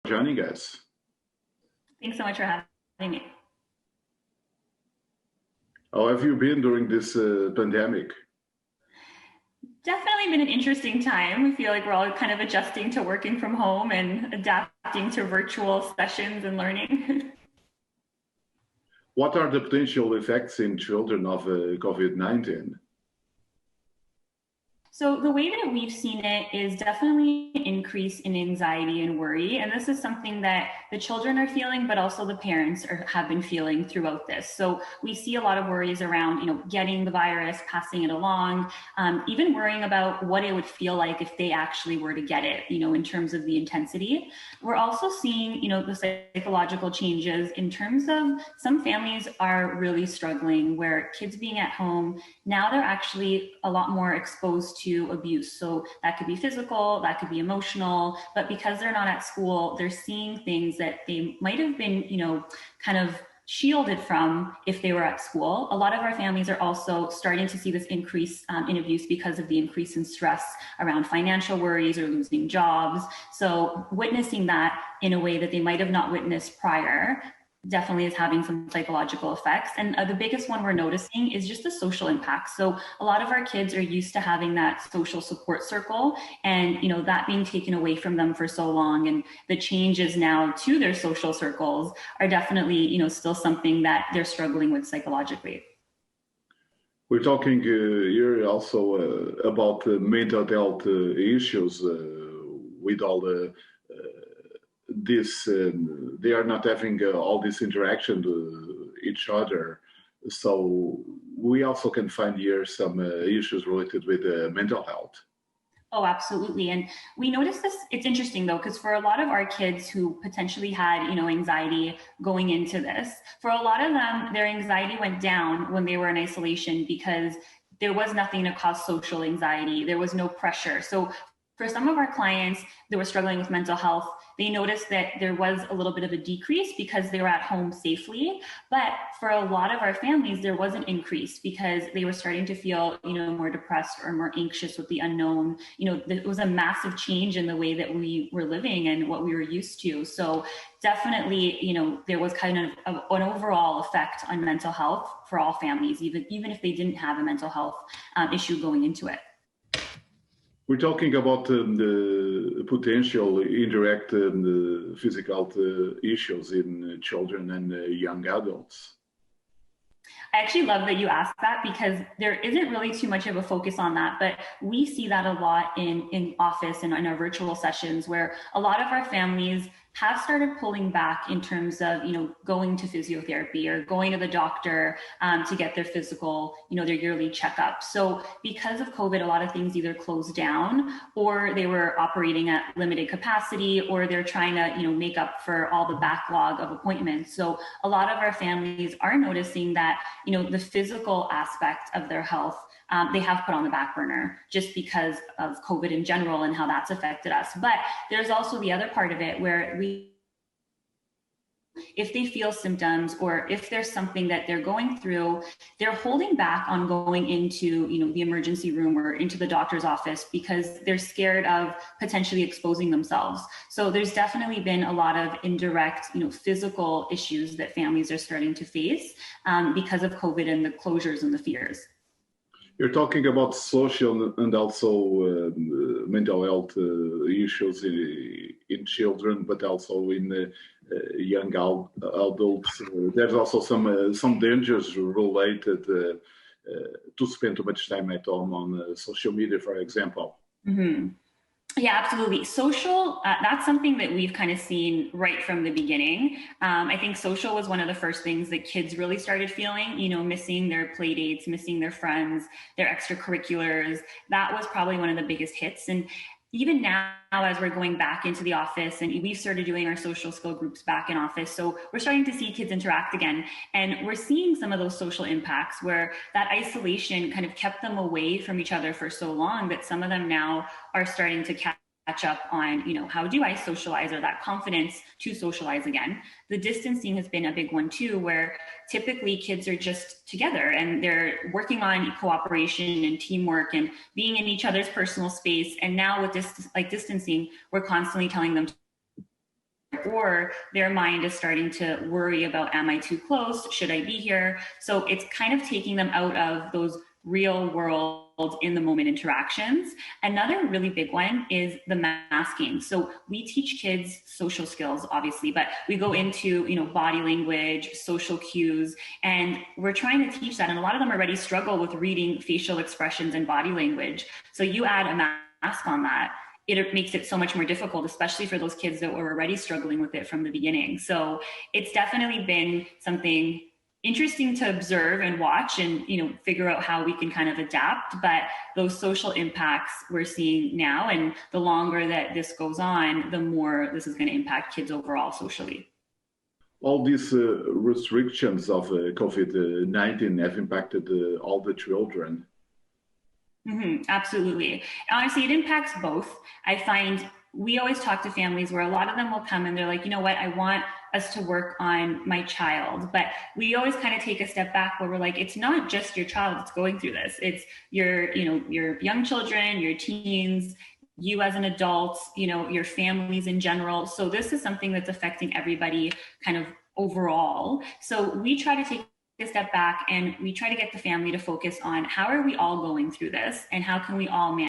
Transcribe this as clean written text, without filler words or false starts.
joining us. Thanks so much for having me. How have you been during this pandemic? Definitely been an interesting time. I feel like we're all kind of adjusting to working from home and adapting to virtual sessions and learning. What are the potential effects in children of COVID-19? So the way that we've seen it is definitely an increase in anxiety and worry. And this is something that the children are feeling, but also the parents have been feeling throughout this. So we see a lot of worries around, getting the virus, passing it along, even worrying about what it would feel like if they actually were to get it, in terms of the intensity. We're also seeing, the psychological changes in terms of some families are really struggling where kids being at home, now they're actually a lot more exposed to abuse. So that could be physical, that could be emotional, but because they're not at school, they're seeing things that they might have been, kind of shielded from if they were at school. A lot of our families are also starting to see this increase in abuse because of the increase in stress around financial worries or losing jobs. So witnessing that in a way that they might have not witnessed prior definitely is having some psychological effects. And the biggest one we're noticing is just the social impact. So a lot of our kids are used to having that social support circle and, that being taken away from them for so long. And the changes now to their social circles are definitely, still something that they're struggling with psychologically. We're talking here also about mental health issues with all the this they are not having all this interaction with each other, so we also can find here some issues related with mental health. Oh, absolutely. And we noticed this, it's interesting though, because for a lot of our kids who potentially had, anxiety going into this, for a lot of them, their anxiety went down when they were in isolation because there was nothing to cause social anxiety. There was no pressure. So for some of our clients that were struggling with mental health, they noticed that there was a little bit of a decrease because they were at home safely. But for a lot of our families, there was an increase because they were starting to feel, more depressed or more anxious with the unknown. It was a massive change in the way that we were living and what we were used to. So definitely, there was kind of an overall effect on mental health for all families, even if they didn't have a mental health issue going into it. We're talking about the potential indirect physical issues in children and young adults. I actually love that you asked that because there isn't really too much of a focus on that, but we see that a lot in office and in our virtual sessions where a lot of our families have started pulling back in terms of, going to physiotherapy or going to the doctor to get their physical, their yearly checkup. So because of COVID, a lot of things either closed down or they were operating at limited capacity or they're trying to, make up for all the backlog of appointments. So a lot of our families are noticing that, the physical aspect of their health they have put on the back burner just because of COVID in general and how that's affected us. But there's also the other part of it where if they feel symptoms or if there's something that they're going through, they're holding back on going into, the emergency room or into the doctor's office because they're scared of potentially exposing themselves. So there's definitely been a lot of indirect, physical issues that families are starting to face because of COVID and the closures and the fears. You're talking about social and also mental health issues in children, but also in young adults. There's also some dangers related to spend too much time at home on social media, for example. Mm-hmm. Yeah, absolutely. Social, that's something that we've kind of seen right from the beginning. I think social was one of the first things that kids really started feeling, missing their play dates, missing their friends, their extracurriculars. That was probably one of the biggest hits. And even now, as we're going back into the office and we've started doing our social skill groups back in office, so we're starting to see kids interact again. And we're seeing some of those social impacts where that isolation kind of kept them away from each other for so long that some of them now are starting to catch up on, how do I socialize, or that confidence to socialize again. The distancing has been a big one too, where typically kids are just together and they're working on cooperation and teamwork and being in each other's personal space. And now with this, distancing, we're constantly telling them or their mind is starting to worry about, am I too close? Should I be here? So it's kind of taking them out of those real world in the moment interactions. Another really big one is the masking. So we teach kids social skills, obviously, but we go into, body language, social cues, and we're trying to teach that. And a lot of them already struggle with reading facial expressions and body language. So you add a mask on that, it makes it so much more difficult, especially for those kids that were already struggling with it from the beginning. So it's definitely been something interesting to observe and watch and figure out how we can kind of adapt. But those social impacts we're seeing now, and the longer that this goes on, the more this is going to impact kids overall socially. All these restrictions of COVID-19 have impacted all the children. Absolutely. Honestly, it impacts both. I find we always talk to families where a lot of them will come and they're like, you know what, I want us to work on my child. But we always kind of take a step back where we're like, it's not just your child that's going through this. It's your young children, your teens, you as an adult, your families in general. So this is something that's affecting everybody kind of overall. So we try to take a step back and we try to get the family to focus on how are we all going through this and how can we all manage